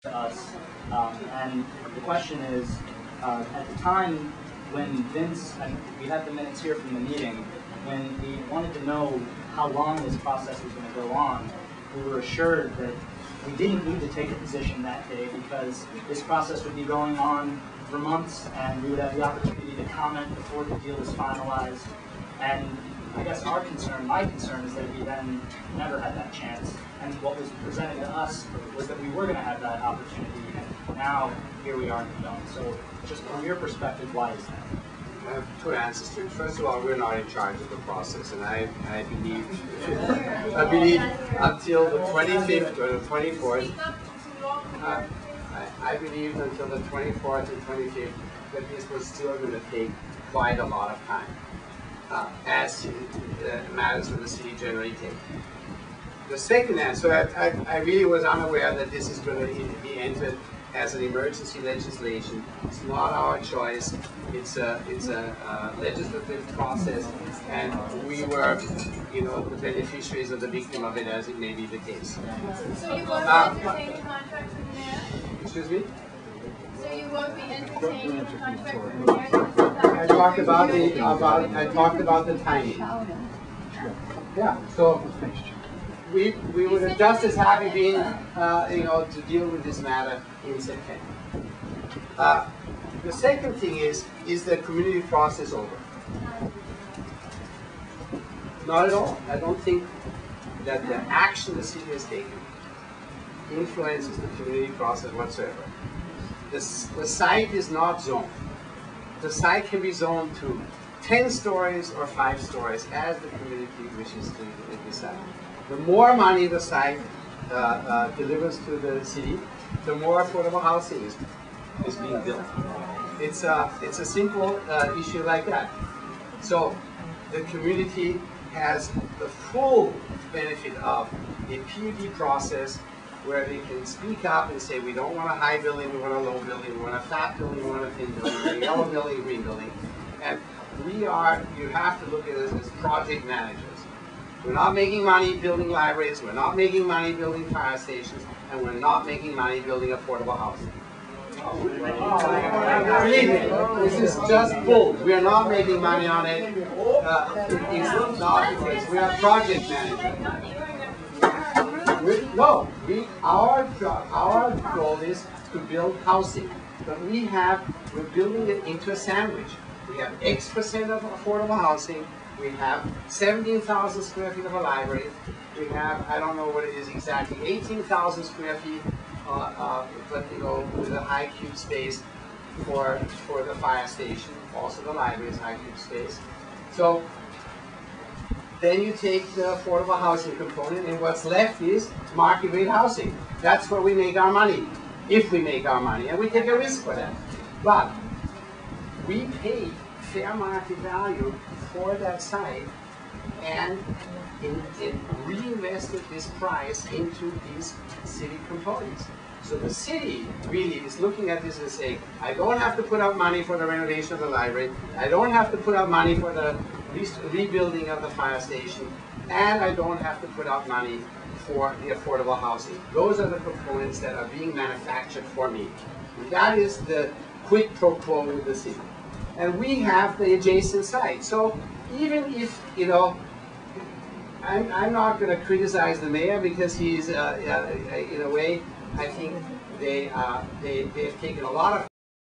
to us. And the question is, at the time when Vince, and we have the minutes here from the meeting, when we wanted to know how long this process was going to go on, we were assured that we didn't need to take a position that day because this process would be going on for months and we would have the opportunity to comment before the deal was finalized. And I guess our concern, my concern, is that we then never had that chance. And what was presented to us was that we were going to have that opportunity, and now here we are and we don't. So just from your perspective, why is that? I have two answers to it. First of all, we're not in charge of the process, and I believe until the 25th or the 24th, I believe until the 24th and 25th that this was still going to take quite a lot of time, as matters of the city generally take. The second answer, I really was unaware that this is going to be entered as an emergency legislation. It's not our choice. It's a legislative process, and we were, the beneficiaries of the victim of it, as it may be the case. So you won't be entertaining contracts with the mayor? Excuse me? So you won't be entertaining contracts with the mayor? I talked about the timing. Yeah. So we would have just as happy been, to deal with this matter in September. The second thing is the community process over? Not at all. I don't think that the action the city has taken influences the community process whatsoever. The site is not zoned. The site can be zoned to 10 stories or 5 stories as the community wishes to decide. The more money the site delivers to the city, the more affordable housing is being built. It's a simple issue like that. So the community has the full benefit of a PUD process where they can speak up and say, we don't want a high building, we want a low building, we want a fat building, we want a thin building, a yellow building, a green building. And you have to look at it as project managers. We're not making money building libraries, we're not making money building fire stations, and we're not making money building affordable housing. Believe me, this is just bull. We are not making money on it. It's not because we are project managers. Our goal is to build housing, but we're building it into a sandwich. We have X% of affordable housing. We have 17,000 square feet of a library. We have, I don't know what it is exactly, 18,000 square feet, but with a high cube space for the fire station. Also the library is high cube space. So then you take the affordable housing component, and what's left is market rate housing. That's where we make our money, if we make our money, and we take a risk for that. But we pay fair market value for that site, and it reinvested this price into these city components. So the city really is looking at this and saying, I don't have to put up money for the renovation of the library, I don't have to put up money for the rebuilding of the fire station, and I don't have to put up money for the affordable housing. Those are the components that are being manufactured for me. And that is the quid pro quo with the city. And we have the adjacent site. So even if, I'm not going to criticize the mayor because he's, in a way, I think they've taken a lot of